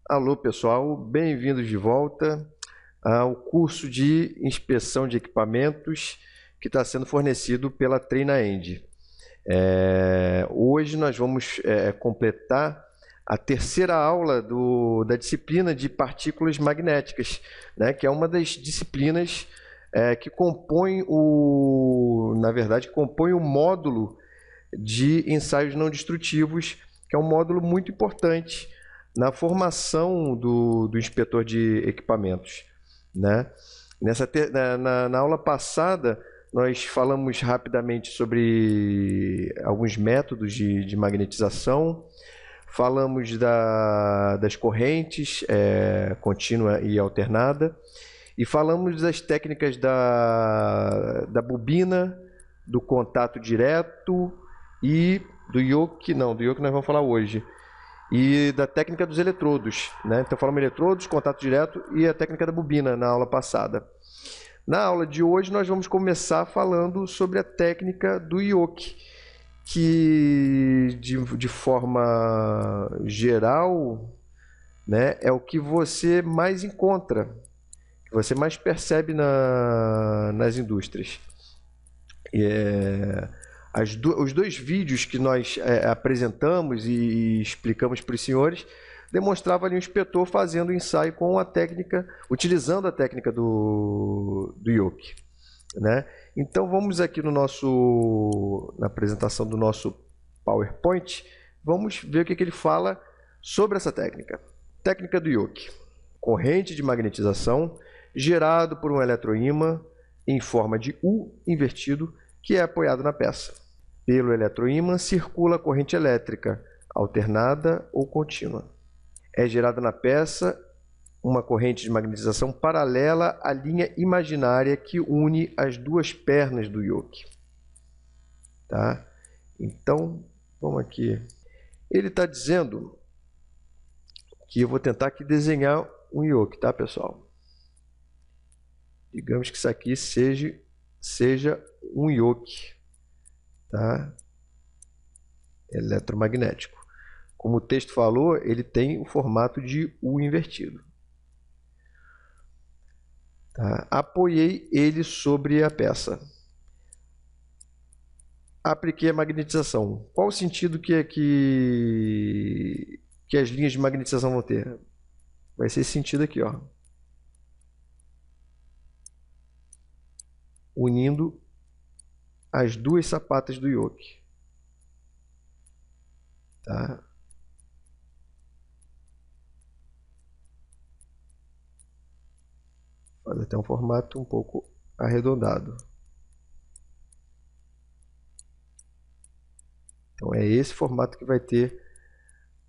Alô, pessoal, bem-vindos de volta ao curso de inspeção de equipamentos que está sendo fornecido pela TreinaEng. Hoje nós vamos completar a terceira aula da disciplina de partículas magnéticas, né, que é uma das disciplinas que compõe compõe o módulo de ensaios não destrutivos, que é um módulo muito importante na formação do inspetor de equipamentos, né? Na aula passada, nós falamos rapidamente sobre alguns métodos de magnetização, falamos das correntes contínua e alternada, e falamos das técnicas da bobina, do contato direto e do yoke nós vamos falar hoje, e da técnica dos eletrodos, né? Então falamos eletrodos, contato direto e a técnica da bobina na aula passada. Na aula de hoje nós vamos começar falando sobre a técnica do yoke, que de forma geral, né, é o que você mais encontra, que você mais percebe nas indústrias. Os dois vídeos que nós apresentamos e explicamos para os senhores demonstravam ali um inspetor fazendo o ensaio com a técnica, utilizando a técnica do yoke, né? Então vamos aqui na apresentação do nosso PowerPoint, vamos ver o que ele fala sobre essa técnica. Técnica do yoke: corrente de magnetização gerado por um eletroímã em forma de U invertido, que é apoiado na peça. Pelo eletroímã circula a corrente elétrica, alternada ou contínua. É gerada na peça uma corrente de magnetização paralela à linha imaginária que une as duas pernas do yoke. Tá? Então, vamos aqui. Ele está dizendo que eu vou tentar aqui desenhar um yoke, tá, pessoal? Digamos que isso aqui seja um yoke, tá? Eletromagnético. Como o texto falou, ele tem o formato de U invertido. Tá? Apoiei ele sobre a peça. Apliquei a magnetização. Qual o sentido que as linhas de magnetização vão ter? Vai ser esse sentido aqui, ó. Unindo as duas sapatas do yoke. Tá? Faz até um formato um pouco arredondado. Então é esse formato que vai ter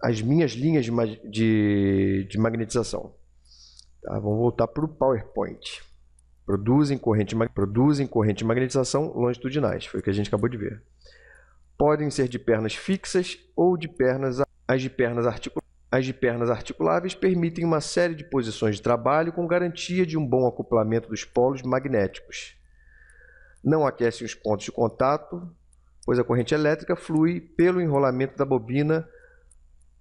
as minhas linhas de magnetização. Tá? Vamos voltar para o PowerPoint. Produzem corrente de magnetização longitudinais, foi o que a gente acabou de ver. Podem ser de pernas fixas ou de pernas articuladas. As de pernas articuláveis permitem uma série de posições de trabalho com garantia de um bom acoplamento dos polos magnéticos. Não aquecem os pontos de contato, pois a corrente elétrica flui pelo enrolamento da bobina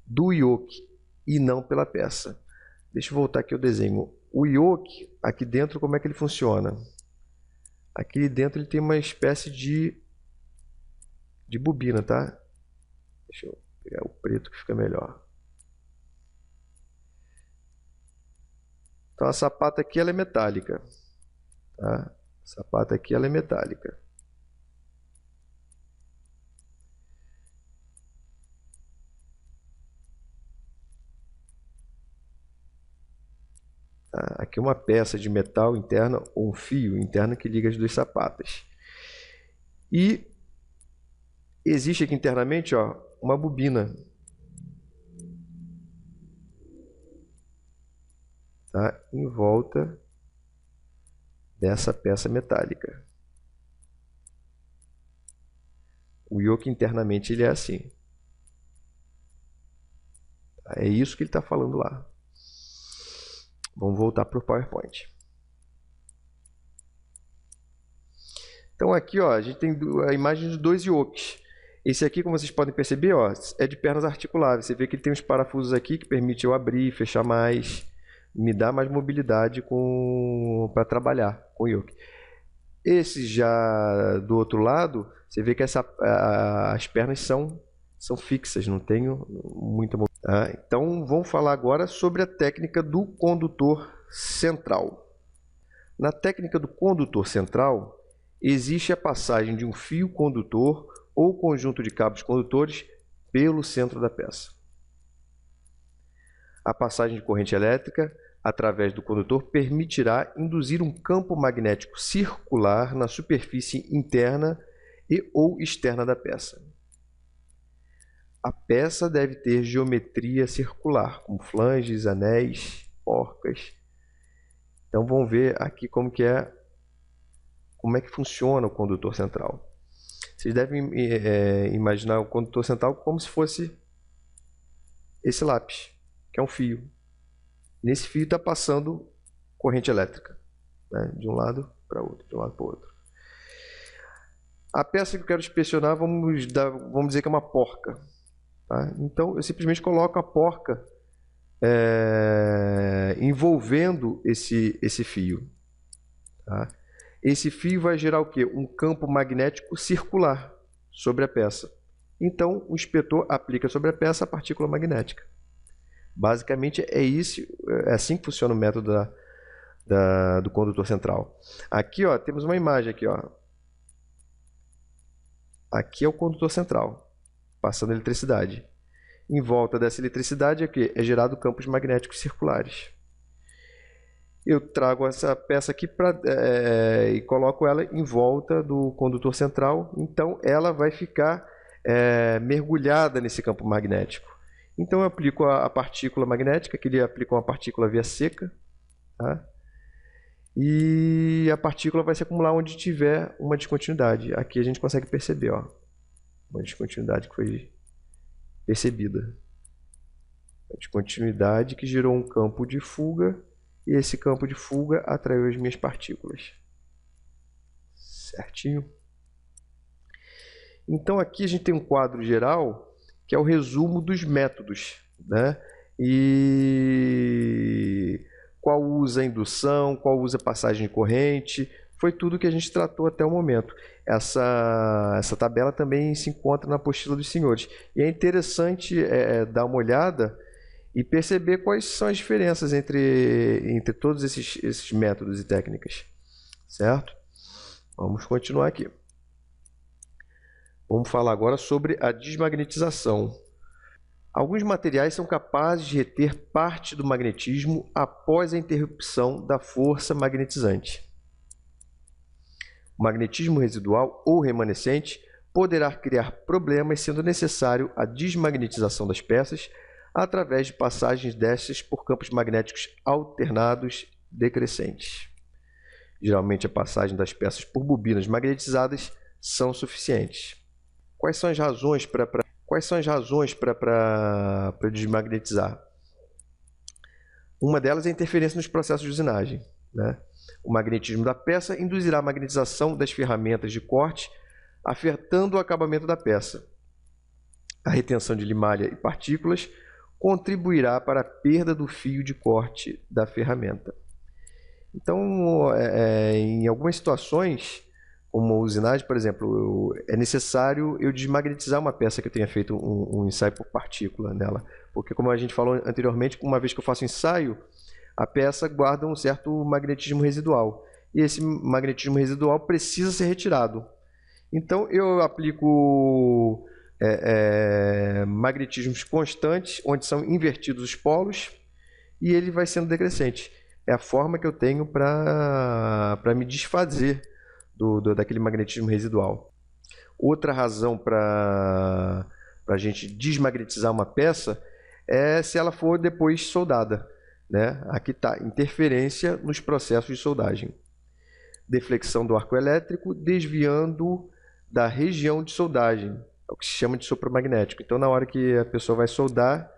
do yoke e não pela peça. Deixa eu voltar aqui ao desenho. O yoke, aqui dentro, como é que ele funciona? Aqui dentro ele tem uma espécie de bobina, tá? Deixa eu pegar o preto que fica melhor. Então a sapata aqui ela é metálica. Tá? A sapata aqui ela é metálica. Tá? Aqui uma peça de metal interna ou um fio interno que liga as duas sapatas. E existe aqui internamente, ó, uma bobina. Tá? Em volta dessa peça metálica. O yoke internamente ele é assim. É isso que ele está falando lá. Vamos voltar para o PowerPoint. Então aqui, ó, a gente tem a imagem de dois yokes. Esse aqui, como vocês podem perceber, ó, é de pernas articuláveis. Você vê que ele tem uns parafusos aqui que permite eu abrir, fechar mais, me dá mais mobilidade para trabalhar com o yoke. Esse já do outro lado, você vê que as pernas são fixas, não tenho muita mobilidade. Então, vamos falar agora sobre a técnica do condutor central. Na técnica do condutor central, existe a passagem de um fio condutor ou conjunto de cabos condutores pelo centro da peça. A passagem de corrente elétrica através do condutor permitirá induzir um campo magnético circular na superfície interna e ou externa da peça. A peça deve ter geometria circular, como flanges, anéis, porcas. Então vamos ver aqui como é que funciona o condutor central. Vocês devem imaginar o condutor central como se fosse esse lápis, que é um fio. Nesse fio está passando corrente elétrica, né? De um lado para outro, de um lado para o outro. A peça que eu quero inspecionar, vamos dizer que é uma porca. Tá? Então, eu simplesmente coloco a porca envolvendo esse fio. Tá? Esse fio vai gerar o quê? Um campo magnético circular sobre a peça. Então, o inspetor aplica sobre a peça a partícula magnética. Basicamente, é assim que funciona o método do condutor central. Aqui, ó, temos uma imagem aqui, ó. Aqui é o condutor central, passando eletricidade. Em volta dessa eletricidade é gerado campos magnéticos circulares. Eu trago essa peça aqui e coloco ela em volta do condutor central. Então, ela vai ficar mergulhada nesse campo magnético. Então, eu aplico a partícula magnética, que ele aplica uma partícula via seca. Tá? E a partícula vai se acumular onde tiver uma descontinuidade. Aqui a gente consegue perceber, ó, uma descontinuidade que foi percebida. A descontinuidade que gerou um campo de fuga, e esse campo de fuga atraiu as minhas partículas. Certinho? Então aqui a gente tem um quadro geral, que é o resumo dos métodos, né? E qual usa indução, qual usa passagem de corrente, foi tudo que a gente tratou até o momento. Essa tabela também se encontra na apostila dos senhores. E é interessante dar uma olhada e perceber quais são as diferenças entre todos esses métodos e técnicas. Certo? Vamos continuar aqui. Vamos falar agora sobre a desmagnetização. Alguns materiais são capazes de reter parte do magnetismo após a interrupção da força magnetizante. O magnetismo residual ou remanescente poderá criar problemas, sendo necessário a desmagnetização das peças através de passagens destas por campos magnéticos alternados decrescentes. Geralmente, a passagem das peças por bobinas magnetizadas são suficientes. Quais são as razões para desmagnetizar? Uma delas é a interferência nos processos de usinagem, né? O magnetismo da peça induzirá a magnetização das ferramentas de corte, afetando o acabamento da peça. A retenção de limalha e partículas contribuirá para a perda do fio de corte da ferramenta. Então, em algumas situações, como a usinagem, por exemplo, é necessário eu desmagnetizar uma peça que eu tenha feito um ensaio por partícula nela. Porque, como a gente falou anteriormente, uma vez que eu faço ensaio, a peça guarda um certo magnetismo residual. E esse magnetismo residual precisa ser retirado. Então, eu aplico magnetismos constantes, onde são invertidos os polos, e ele vai sendo decrescente. É a forma que eu tenho para me desfazer daquele magnetismo residual. Outra razão para a gente desmagnetizar uma peça é se ela for depois soldada, né? Aqui está, interferência nos processos de soldagem. Deflexão do arco elétrico desviando da região de soldagem, é o que se chama de sopro magnético. Então, na hora que a pessoa vai soldar,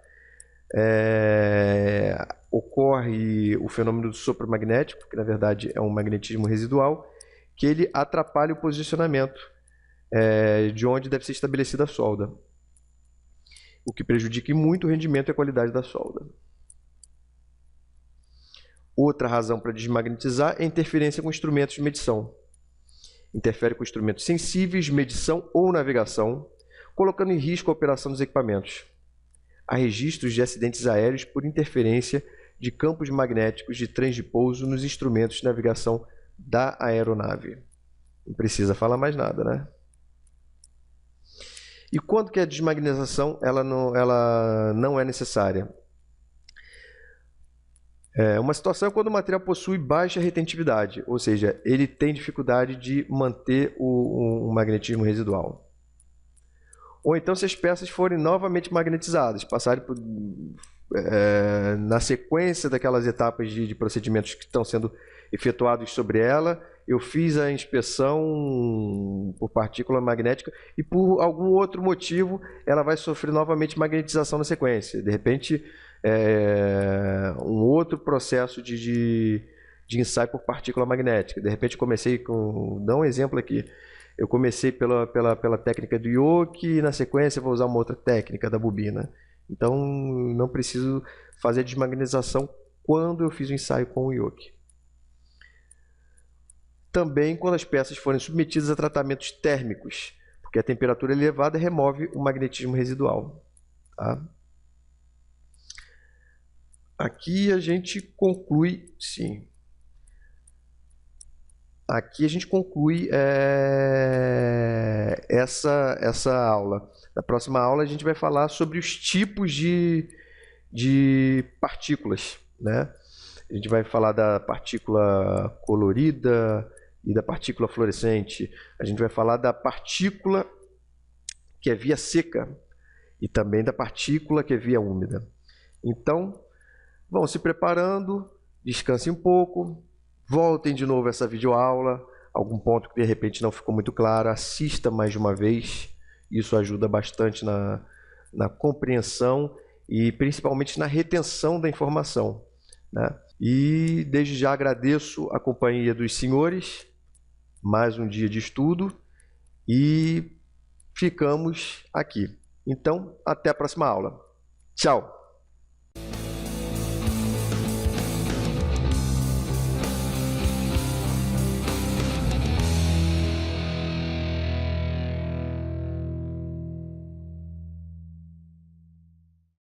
ocorre o fenômeno do sopro magnético, que na verdade é um magnetismo residual, que ele atrapalha o posicionamento de onde deve ser estabelecida a solda, o que prejudica muito o rendimento e a qualidade da solda. Outra razão para desmagnetizar é a interferência com instrumentos de medição. Interfere com instrumentos sensíveis, medição ou navegação, colocando em risco a operação dos equipamentos. Há registros de acidentes aéreos por interferência de campos magnéticos de trens de pouso nos instrumentos de navegação da aeronave. Não precisa falar mais nada, né? E quando que a desmagnetização ela não é necessária? Uma situação é quando o material possui baixa retentividade, ou seja, ele tem dificuldade de manter o magnetismo residual. Ou então se as peças forem novamente magnetizadas, passarem na sequência daquelas etapas de procedimentos que estão sendo efetuados sobre ela, eu fiz a inspeção por partícula magnética e por algum outro motivo ela vai sofrer novamente magnetização na sequência. De repente, um outro processo de ensaio por partícula magnética. De repente comecei com... Dá um exemplo aqui. Eu comecei pela técnica do yoke e na sequência vou usar uma outra técnica da bobina. Então não preciso fazer desmagnetização quando eu fiz o ensaio com o yoke. Também quando as peças forem submetidas a tratamentos térmicos, porque a temperatura elevada remove o magnetismo residual. Tá? Aqui a gente conclui, sim. Aqui a gente conclui essa aula. Na próxima aula a gente vai falar sobre os tipos de partículas, né? A gente vai falar da partícula colorida e da partícula fluorescente. A gente vai falar da partícula que é via seca e também da partícula que é via úmida. Então, vão se preparando, descansem um pouco, voltem de novo essa videoaula, algum ponto que de repente não ficou muito claro, assista mais de uma vez, isso ajuda bastante na compreensão e principalmente na retenção da informação, né? E desde já agradeço a companhia dos senhores, mais um dia de estudo e ficamos aqui. Então, até a próxima aula. Tchau!